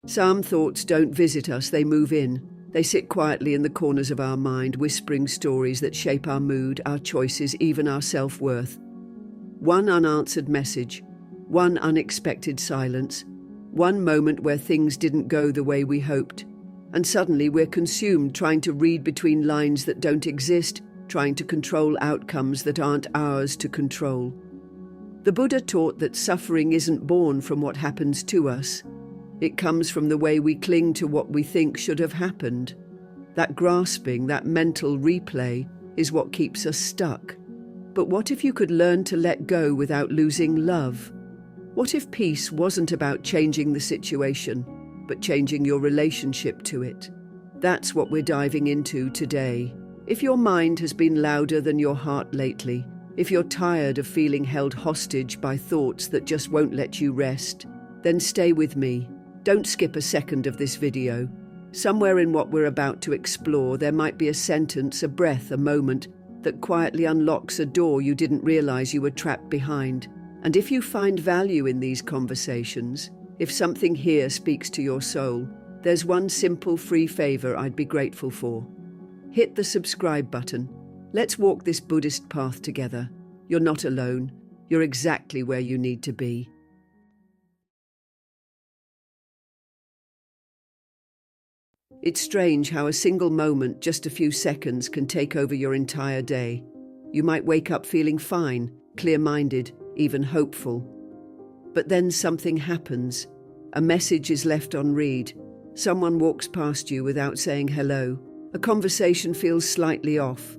Some thoughts don't visit us, they move in. They sit quietly in the corners of our mind, whispering stories that shape our mood, our choices, even our self-worth. One unanswered message, one unexpected silence, one moment where things didn't go the way we hoped. And suddenly we're consumed trying to read between lines that don't exist, trying to control outcomes that aren't ours to control. The Buddha taught that suffering isn't born from what happens to us. It comes from the way we cling to what we think should have happened. That grasping, that mental replay, is what keeps us stuck. But what if you could learn to let go without losing love? What if peace wasn't about changing the situation, but changing your relationship to it? That's what we're diving into today. If your mind has been louder than your heart lately, if you're tired of feeling held hostage by thoughts that just won't let you rest, then stay with me. Don't skip a second of this video. Somewhere in what we're about to explore, there might be a sentence, a breath, a moment that quietly unlocks a door you didn't realize you were trapped behind. And if you find value in these conversations, if something here speaks to your soul, there's one simple free favor I'd be grateful for. Hit the subscribe button. Let's walk this Buddhist path together. You're not alone. You're exactly where you need to be. It's strange how a single moment, just a few seconds, can take over your entire day. You might wake up feeling fine, clear-minded, even hopeful. But then something happens. A message is left unread. Someone walks past you without saying hello. A conversation feels slightly off.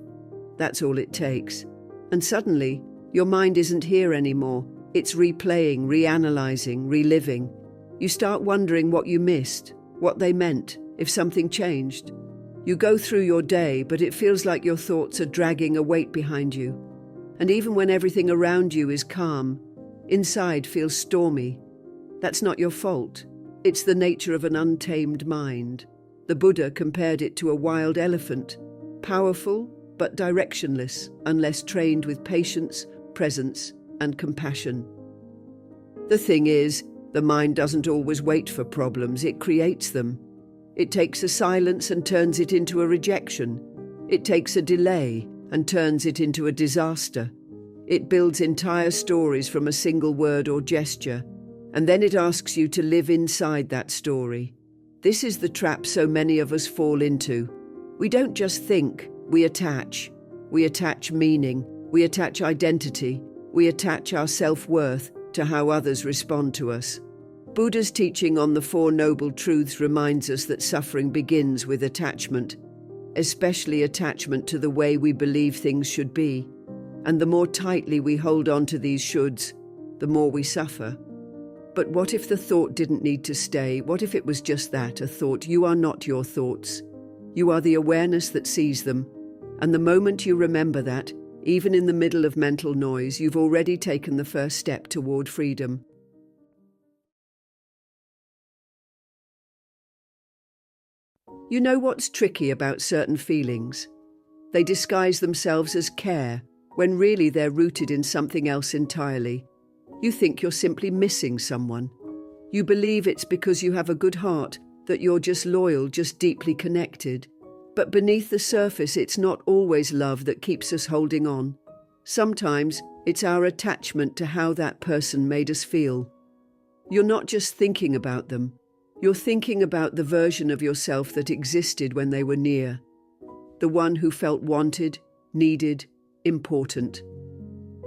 That's all it takes. And suddenly, your mind isn't here anymore. It's replaying, reanalyzing, reliving. You start wondering what you missed, what they meant, if something changed. You go through your day, but it feels like your thoughts are dragging a weight behind you. And even when everything around you is calm, inside feels stormy. That's not your fault. It's the nature of an untamed mind. The Buddha compared it to a wild elephant, powerful but directionless unless trained with patience, presence, and compassion. The thing is, the mind doesn't always wait for problems, it creates them. It takes a silence and turns it into a rejection. It takes a delay and turns it into a disaster. It builds entire stories from a single word or gesture, and then it asks you to live inside that story. This is the trap so many of us fall into. We don't just think, we attach. We attach meaning, we attach identity, we attach our self-worth to how others respond to us. Buddha's teaching on the Four Noble Truths reminds us that suffering begins with attachment, especially attachment to the way we believe things should be. And the more tightly we hold on to these shoulds, the more we suffer. But what if the thought didn't need to stay? What if it was just that, a thought? You are not your thoughts. You are the awareness that sees them. And the moment you remember that, even in the middle of mental noise, you've already taken the first step toward freedom. You know what's tricky about certain feelings? They disguise themselves as care, when really they're rooted in something else entirely. You think you're simply missing someone. You believe it's because you have a good heart, that you're just loyal, just deeply connected. But beneath the surface, it's not always love that keeps us holding on. Sometimes it's our attachment to how that person made us feel. You're not just thinking about them. You're thinking about the version of yourself that existed when they were near. The one who felt wanted, needed, important.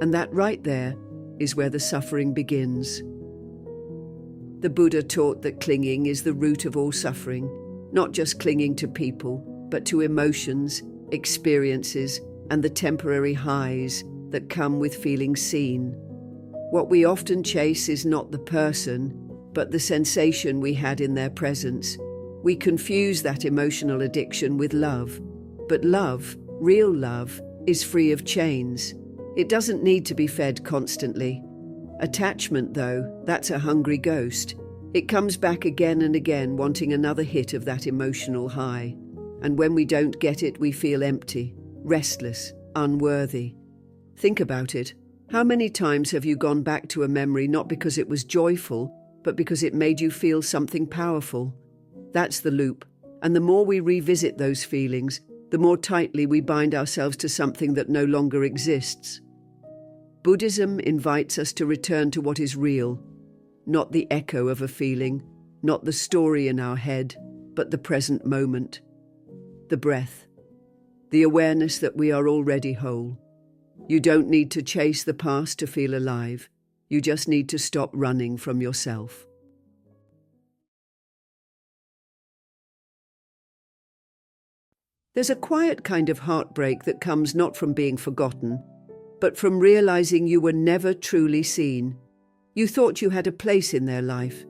And that right there is where the suffering begins. The Buddha taught that clinging is the root of all suffering, not just clinging to people, but to emotions, experiences, and the temporary highs that come with feeling seen. What we often chase is not the person, but the sensation we had in their presence. We confuse that emotional addiction with love. But love, real love, is free of chains. It doesn't need to be fed constantly. Attachment, though, that's a hungry ghost. It comes back again and again, wanting another hit of that emotional high. And when we don't get it, we feel empty, restless, unworthy. Think about it. How many times have you gone back to a memory not because it was joyful, but because it made you feel something powerful. That's the loop, and the more we revisit those feelings, the more tightly we bind ourselves to something that no longer exists. Buddhism invites us to return to what is real, not the echo of a feeling, not the story in our head, but the present moment. The breath. The awareness that we are already whole. You don't need to chase the past to feel alive. You just need to stop running from yourself. There's a quiet kind of heartbreak that comes not from being forgotten, but from realizing you were never truly seen. You thought you had a place in their life.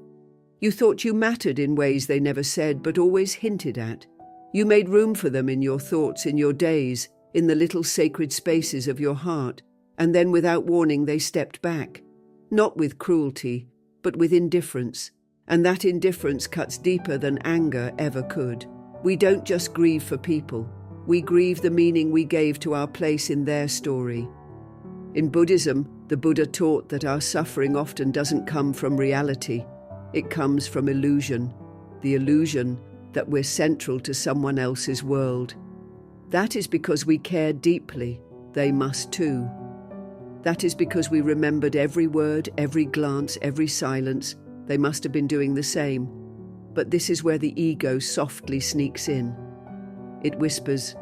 You thought you mattered in ways they never said but always hinted at. You made room for them in your thoughts, in your days, in the little sacred spaces of your heart, and then without warning they stepped back. Not with cruelty, but with indifference, and that indifference cuts deeper than anger ever could. We don't just grieve for people, we grieve the meaning we gave to our place in their story. In Buddhism, the Buddha taught that our suffering often doesn't come from reality, it comes from illusion, the illusion that we're central to someone else's world. That is because we care deeply, they must too. That is because we remembered every word, every glance, every silence. They must have been doing the same. But this is where the ego softly sneaks in. It whispers,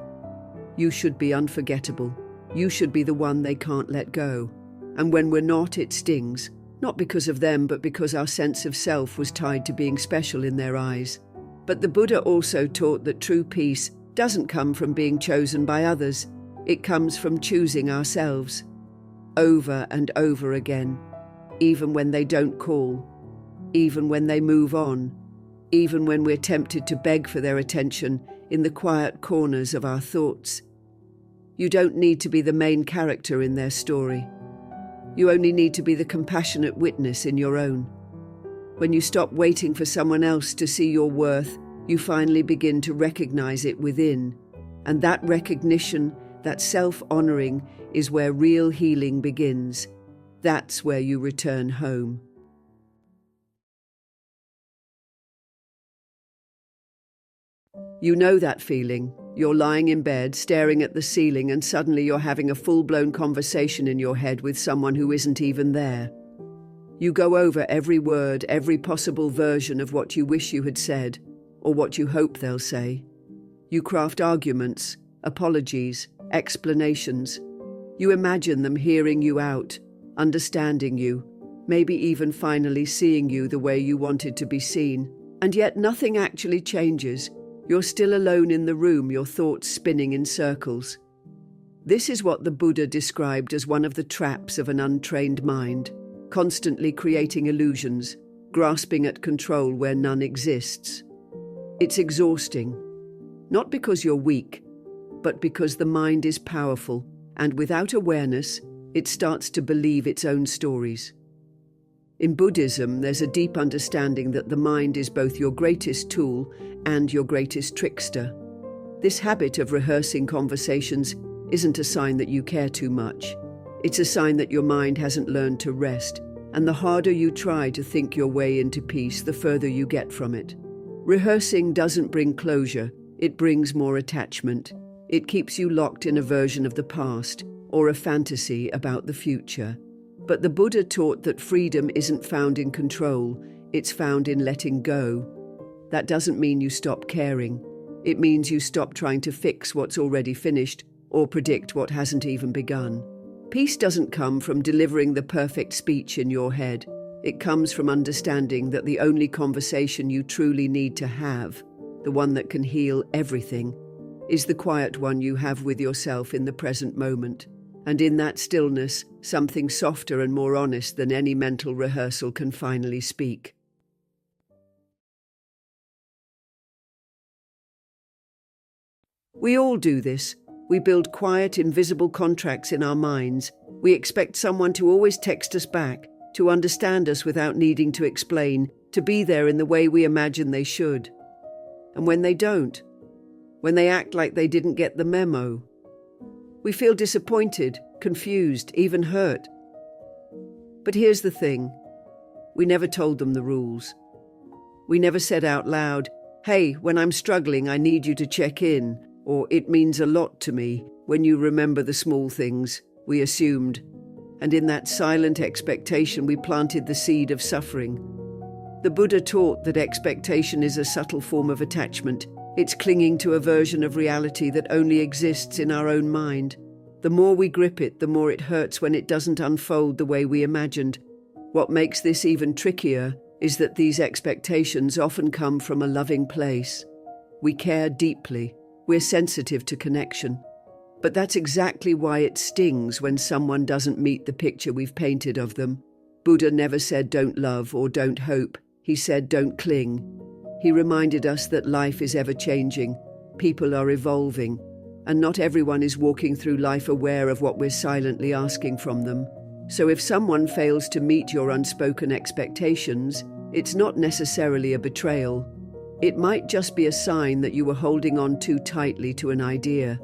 "You should be unforgettable. You should be the one they can't let go." And when we're not, it stings, not because of them, but because our sense of self was tied to being special in their eyes. But the Buddha also taught that true peace doesn't come from being chosen by others. It comes from choosing ourselves. Over and over again, even when they don't call, even when they move on, even when we're tempted to beg for their attention in the quiet corners of our thoughts. You don't need to be the main character in their story. You only need to be the compassionate witness in your own. When you stop waiting for someone else to see your worth, you finally begin to recognize it within. And that recognition, that self-honoring, is where real healing begins. That's where you return home. You know that feeling. You're lying in bed, staring at the ceiling, and suddenly you're having a full-blown conversation in your head with someone who isn't even there. You go over every word, every possible version of what you wish you had said, or what you hope they'll say. You craft arguments, apologies, explanations. You imagine them hearing you out, understanding you, maybe even finally seeing you the way you wanted to be seen. And yet nothing actually changes. You're still alone in the room, your thoughts spinning in circles. This is what the Buddha described as one of the traps of an untrained mind, constantly creating illusions, grasping at control where none exists. It's exhausting, not because you're weak, but because the mind is powerful, and without awareness, it starts to believe its own stories. In Buddhism, there's a deep understanding that the mind is both your greatest tool and your greatest trickster. This habit of rehearsing conversations isn't a sign that you care too much. It's a sign that your mind hasn't learned to rest, and the harder you try to think your way into peace, the further you get from it. Rehearsing doesn't bring closure, it brings more attachment. It keeps you locked in a version of the past or a fantasy about the future. But the Buddha taught that freedom isn't found in control, it's found in letting go. That doesn't mean you stop caring. It means you stop trying to fix what's already finished or predict what hasn't even begun. Peace doesn't come from delivering the perfect speech in your head. It comes from understanding that the only conversation you truly need to have, the one that can heal everything, is the quiet one you have with yourself in the present moment. And in that stillness, something softer and more honest than any mental rehearsal can finally speak. We all do this. We build quiet, invisible contracts in our minds. We expect someone to always text us back, to understand us without needing to explain, to be there in the way we imagine they should. And when they don't, when they act like they didn't get the memo, we feel disappointed, confused, even hurt. But here's the thing. We never told them the rules. We never said out loud, "Hey, when I'm struggling, I need you to check in," or "It means a lot to me when you remember the small things." We assumed. And in that silent expectation, we planted the seed of suffering. The Buddha taught that expectation is a subtle form of attachment. It's clinging to a version of reality that only exists in our own mind. The more we grip it, the more it hurts when it doesn't unfold the way we imagined. What makes this even trickier is that these expectations often come from a loving place. We care deeply. We're sensitive to connection. But that's exactly why it stings when someone doesn't meet the picture we've painted of them. Buddha never said don't love or don't hope. He said don't cling. He reminded us that life is ever-changing. People are evolving. And not everyone is walking through life aware of what we're silently asking from them. So if someone fails to meet your unspoken expectations, it's not necessarily a betrayal. It might just be a sign that you were holding on too tightly to an idea.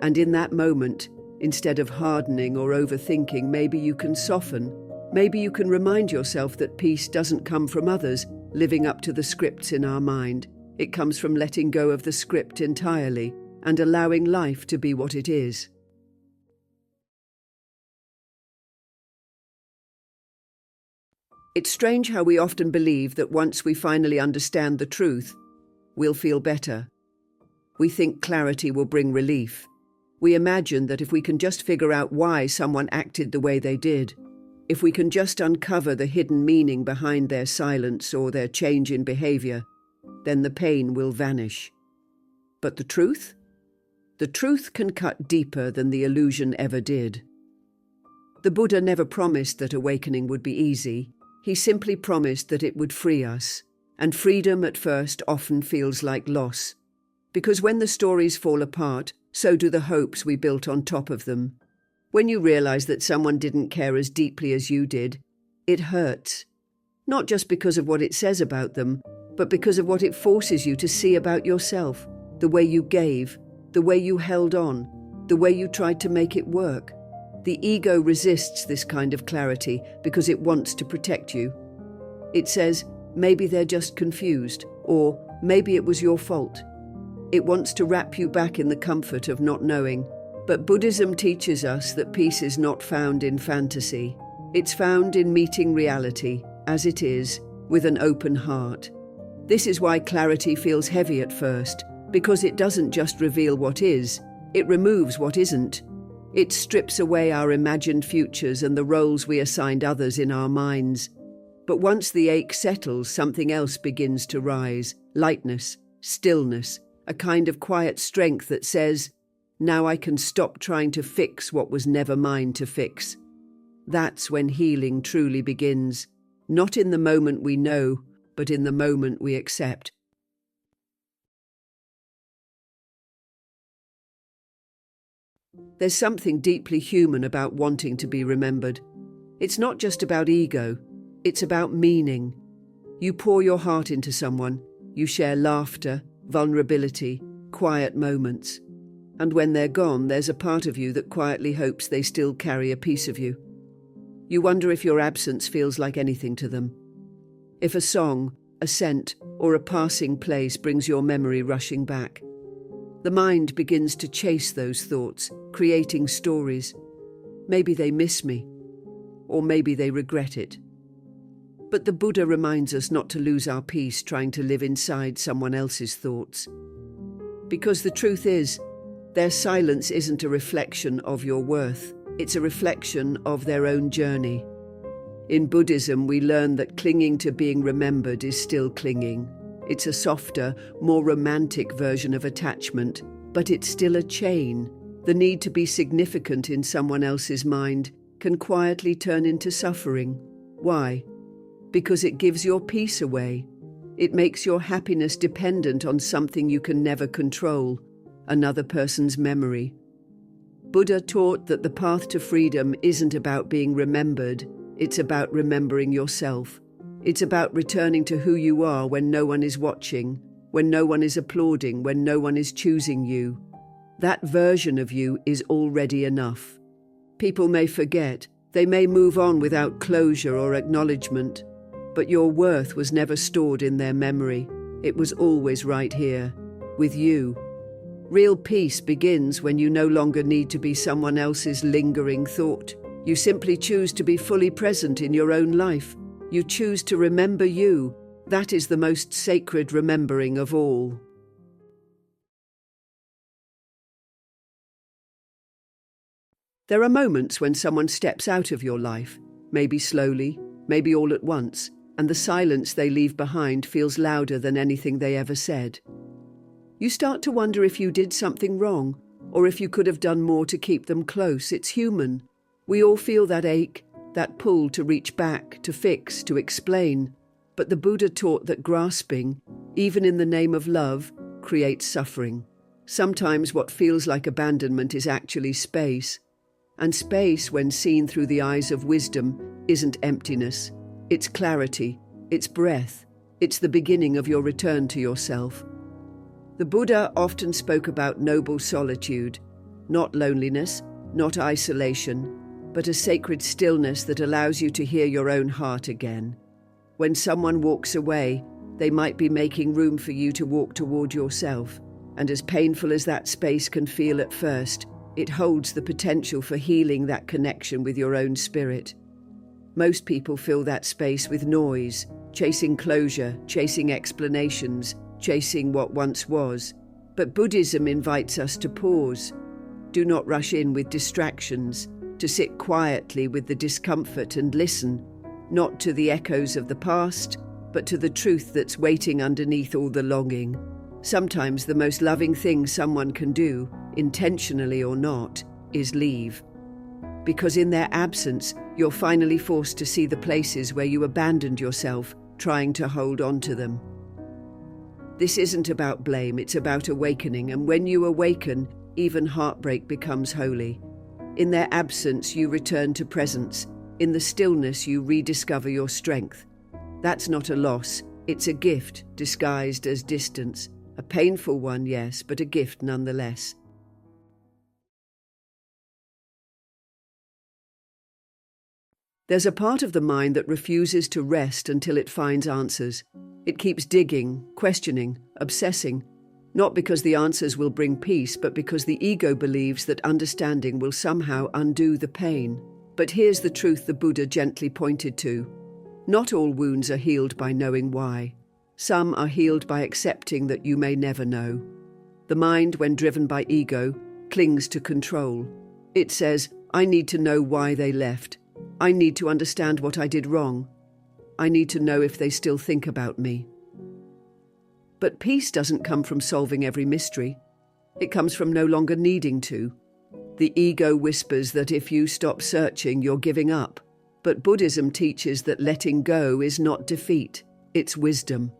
And in that moment, instead of hardening or overthinking, maybe you can soften. Maybe you can remind yourself that peace doesn't come from others living up to the scripts in our mind. It comes from letting go of the script entirely and allowing life to be what it is. It's strange how we often believe that once we finally understand the truth, we'll feel better. We think clarity will bring relief. We imagine that if we can just figure out why someone acted the way they did, if we can just uncover the hidden meaning behind their silence or their change in behavior, then the pain will vanish. But the truth? The truth can cut deeper than the illusion ever did. The Buddha never promised that awakening would be easy. He simply promised that it would free us. And freedom at first often feels like loss. Because when the stories fall apart, so do the hopes we built on top of them. When you realize that someone didn't care as deeply as you did, it hurts. Not just because of what it says about them, but because of what it forces you to see about yourself, the way you gave, the way you held on, the way you tried to make it work. The ego resists this kind of clarity because it wants to protect you. It says, maybe they're just confused, or maybe it was your fault. It wants to wrap you back in the comfort of not knowing. But Buddhism teaches us that peace is not found in fantasy. It's found in meeting reality, as it is, with an open heart. This is why clarity feels heavy at first, because it doesn't just reveal what is, it removes what isn't. It strips away our imagined futures and the roles we assigned others in our minds. But once the ache settles, something else begins to rise. Lightness, stillness, a kind of quiet strength that says, now I can stop trying to fix what was never mine to fix. That's when healing truly begins. Not in the moment we know, but in the moment we accept. There's something deeply human about wanting to be remembered. It's not just about ego, it's about meaning. You pour your heart into someone, you share laughter, vulnerability, quiet moments. And when they're gone, there's a part of you that quietly hopes they still carry a piece of you. You wonder if your absence feels like anything to them. If a song, a scent, or a passing place brings your memory rushing back. The mind begins to chase those thoughts, creating stories. Maybe they miss me, or maybe they regret it. But the Buddha reminds us not to lose our peace trying to live inside someone else's thoughts. Because the truth is, their silence isn't a reflection of your worth, it's a reflection of their own journey. In Buddhism, we learn that clinging to being remembered is still clinging. It's a softer, more romantic version of attachment, but it's still a chain. The need to be significant in someone else's mind can quietly turn into suffering. Why? Because it gives your peace away. It makes your happiness dependent on something you can never control, another person's memory. Buddha taught that the path to freedom isn't about being remembered, it's about remembering yourself. It's about returning to who you are when no one is watching, when no one is applauding, when no one is choosing you. That version of you is already enough. People may forget, they may move on without closure or acknowledgement, But your worth was never stored in their memory. It was always right here, with you. Real peace begins when you no longer need to be someone else's lingering thought. You simply choose to be fully present in your own life. You choose to remember you. That is the most sacred remembering of all. There are moments when someone steps out of your life, maybe slowly, maybe all at once, and the silence they leave behind feels louder than anything they ever said. You start to wonder if you did something wrong, or if you could have done more to keep them close. It's human. We all feel that ache, that pull to reach back, to fix, to explain. But the Buddha taught that grasping, even in the name of love, creates suffering. Sometimes what feels like abandonment is actually space. And space, when seen through the eyes of wisdom, isn't emptiness. It's clarity, it's breath, it's the beginning of your return to yourself. The Buddha often spoke about noble solitude, not loneliness, not isolation, but a sacred stillness that allows you to hear your own heart again. When someone walks away, they might be making room for you to walk toward yourself, and as painful as that space can feel at first, it holds the potential for healing that connection with your own spirit. Most people fill that space with noise, chasing closure, chasing explanations, chasing what once was. But Buddhism invites us to pause. Do not rush in with distractions, to sit quietly with the discomfort and listen, not to the echoes of the past, but to the truth that's waiting underneath all the longing. Sometimes the most loving thing someone can do, intentionally or not, is leave. Because in their absence, you're finally forced to see the places where you abandoned yourself, trying to hold on to them. This isn't about blame, it's about awakening, and when you awaken, even heartbreak becomes holy. In their absence, you return to presence. In the stillness, you rediscover your strength. That's not a loss, it's a gift disguised as distance. A painful one, yes, but a gift nonetheless. There's a part of the mind that refuses to rest until it finds answers. It keeps digging, questioning, obsessing, not because the answers will bring peace, but because the ego believes that understanding will somehow undo the pain. But here's the truth the Buddha gently pointed to. Not all wounds are healed by knowing why. Some are healed by accepting that you may never know. The mind, when driven by ego, clings to control. It says, I need to know why they left. I need to understand what I did wrong. I need to know if they still think about me. But peace doesn't come from solving every mystery. It comes from no longer needing to. The ego whispers that if you stop searching, you're giving up. But Buddhism teaches that letting go is not defeat, it's wisdom.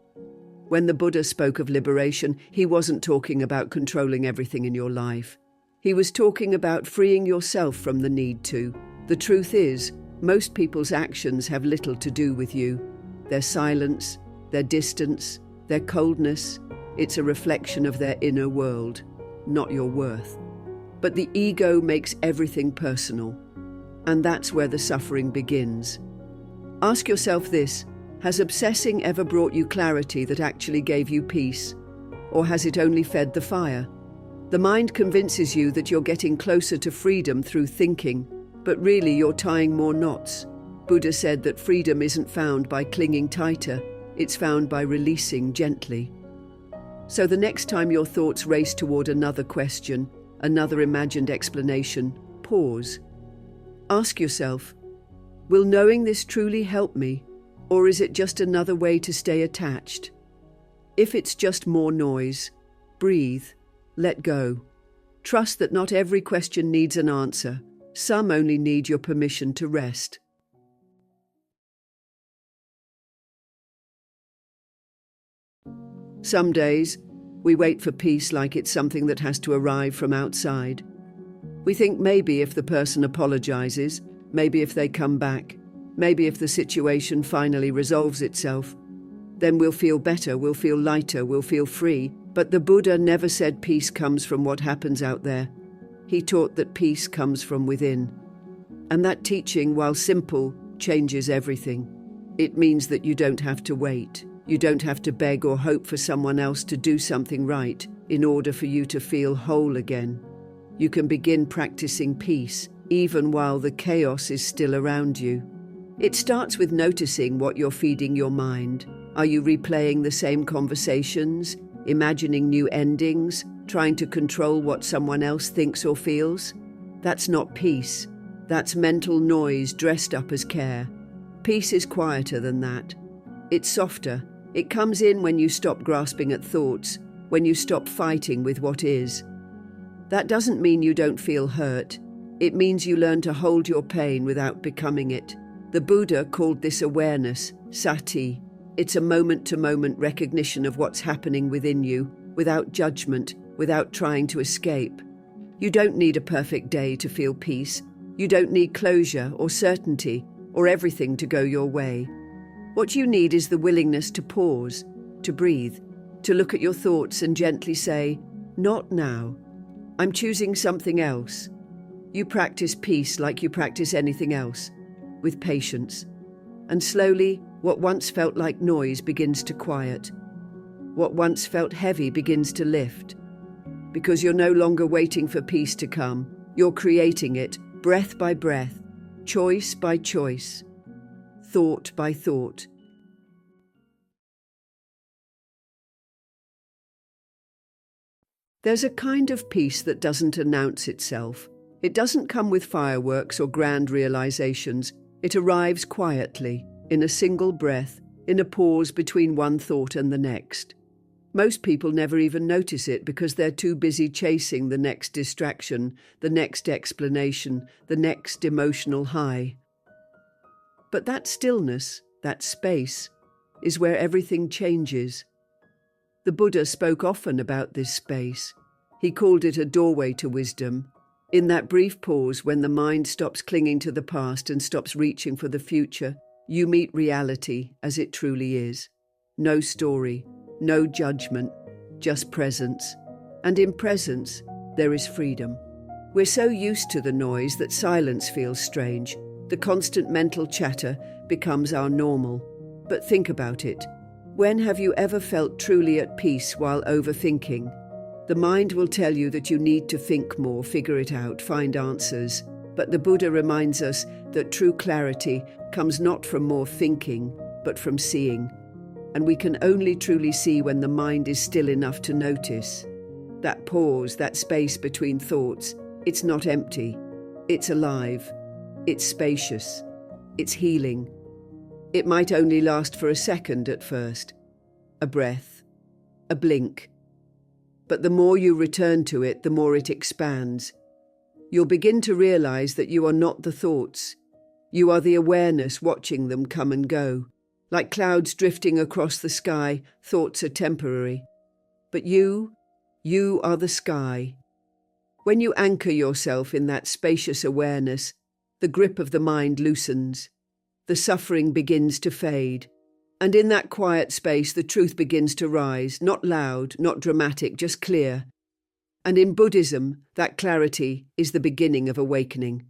When the Buddha spoke of liberation, he wasn't talking about controlling everything in your life. He was talking about freeing yourself from the need to. The truth is, most people's actions have little to do with you. Their silence, their distance, their coldness, it's a reflection of their inner world, not your worth. But the ego makes everything personal, and that's where the suffering begins. Ask yourself this: has obsessing ever brought you clarity that actually gave you peace? Or has it only fed the fire? The mind convinces you that you're getting closer to freedom through thinking, but really you're tying more knots. Buddha said that freedom isn't found by clinging tighter, it's found by releasing gently. So the next time your thoughts race toward another question, another imagined explanation, pause. Ask yourself, will knowing this truly help me? Or is it just another way to stay attached? If it's just more noise, breathe, let go. Trust that not every question needs an answer. Some only need your permission to rest. Some days, we wait for peace like it's something that has to arrive from outside. We think maybe if the person apologizes, maybe if they come back, maybe if the situation finally resolves itself, then we'll feel better, we'll feel lighter, we'll feel free. But the Buddha never said peace comes from what happens out there. He taught that peace comes from within. And that teaching, while simple, changes everything. It means that you don't have to wait. You don't have to beg or hope for someone else to do something right in order for you to feel whole again. You can begin practicing peace, even while the chaos is still around you. It starts with noticing what you're feeding your mind. Are you replaying the same conversations, imagining new endings, trying to control what someone else thinks or feels? That's not peace. That's mental noise dressed up as care. Peace is quieter than that. It's softer. It comes in when you stop grasping at thoughts, when you stop fighting with what is. That doesn't mean you don't feel hurt. It means you learn to hold your pain without becoming it. The Buddha called this awareness, sati. It's a moment-to-moment recognition of what's happening within you, without judgment, without trying to escape. You don't need a perfect day to feel peace. You don't need closure or certainty or everything to go your way. What you need is the willingness to pause, to breathe, to look at your thoughts and gently say, "Not now. I'm choosing something else." You practice peace like you practice anything else, with patience. And slowly, what once felt like noise begins to quiet. What once felt heavy begins to lift. Because you're no longer waiting for peace to come. You're creating it, breath by breath, choice by choice, thought by thought. There's a kind of peace that doesn't announce itself. It doesn't come with fireworks or grand realizations. It arrives quietly, in a single breath, in a pause between one thought and the next. Most people never even notice it because they're too busy chasing the next distraction, the next explanation, the next emotional high. But that stillness, that space, is where everything changes. The Buddha spoke often about this space. He called it a doorway to wisdom. In that brief pause when the mind stops clinging to the past and stops reaching for the future, you meet reality as it truly is. No story, no judgment, just presence. And in presence, there is freedom. We're so used to the noise that silence feels strange. The constant mental chatter becomes our normal. But think about it. When have you ever felt truly at peace while overthinking? The mind will tell you that you need to think more, figure it out, find answers. But the Buddha reminds us that true clarity comes not from more thinking, but from seeing. And we can only truly see when the mind is still enough to notice. That pause, that space between thoughts, it's not empty. It's alive. It's spacious. It's healing. It might only last for a second at first. A breath. A blink. But the more you return to it, the more it expands. You'll begin to realize that you are not the thoughts. You are the awareness watching them come and go. Like clouds drifting across the sky, thoughts are temporary. But you are the sky. When you anchor yourself in that spacious awareness, the grip of the mind loosens. The suffering begins to fade. And in that quiet space, the truth begins to rise, not loud, not dramatic, just clear. And in Buddhism, that clarity is the beginning of awakening.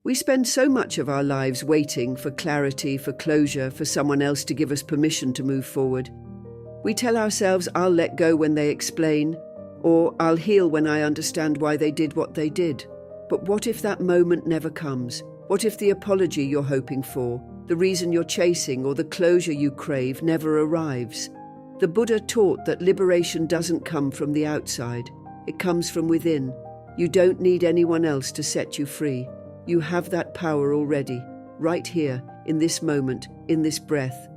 We spend so much of our lives waiting for clarity, for closure, for someone else to give us permission to move forward. We tell ourselves, "I'll let go when they explain," or "I'll heal when I understand why they did what they did." But what if that moment never comes? What if the apology you're hoping for, the reason you're chasing, or the closure you crave never arrives? The Buddha taught that liberation doesn't come from the outside. It comes from within. You don't need anyone else to set you free. You have that power already, right here, in this moment, in this breath.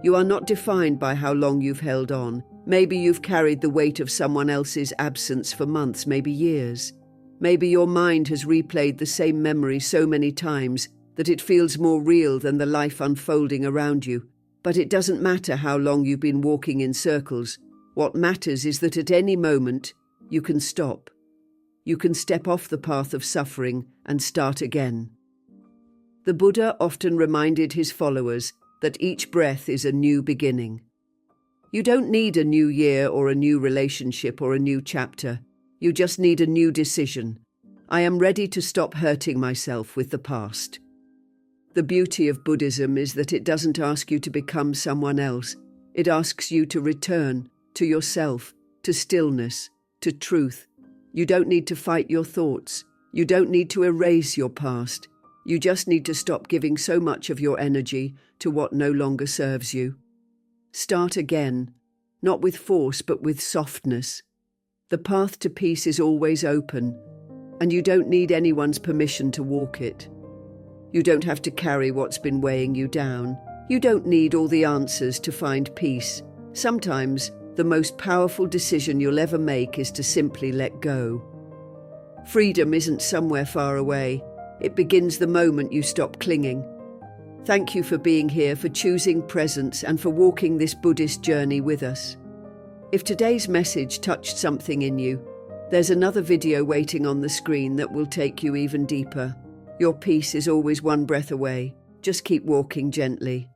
You are not defined by how long you've held on. Maybe you've carried the weight of someone else's absence for months, maybe years. Maybe your mind has replayed the same memory so many times that it feels more real than the life unfolding around you. But it doesn't matter how long you've been walking in circles. What matters is that at any moment, you can stop. You can step off the path of suffering and start again. The Buddha often reminded his followers that each breath is a new beginning. You don't need a new year or a new relationship or a new chapter. You just need a new decision. I am ready to stop hurting myself with the past. The beauty of Buddhism is that it doesn't ask you to become someone else. It asks you to return to yourself, to stillness, to truth. You don't need to fight your thoughts. You don't need to erase your past. You just need to stop giving so much of your energy to what no longer serves you. Start again, not with force but with softness. The path to peace is always open, and you don't need anyone's permission to walk it. You don't have to carry what's been weighing you down. You don't need all the answers to find peace. Sometimes, the most powerful decision you'll ever make is to simply let go. Freedom isn't somewhere far away. It begins the moment you stop clinging. Thank you for being here, for choosing presence, and for walking this Buddhist journey with us. If today's message touched something in you, there's another video waiting on the screen that will take you even deeper. Your peace is always one breath away. Just keep walking gently.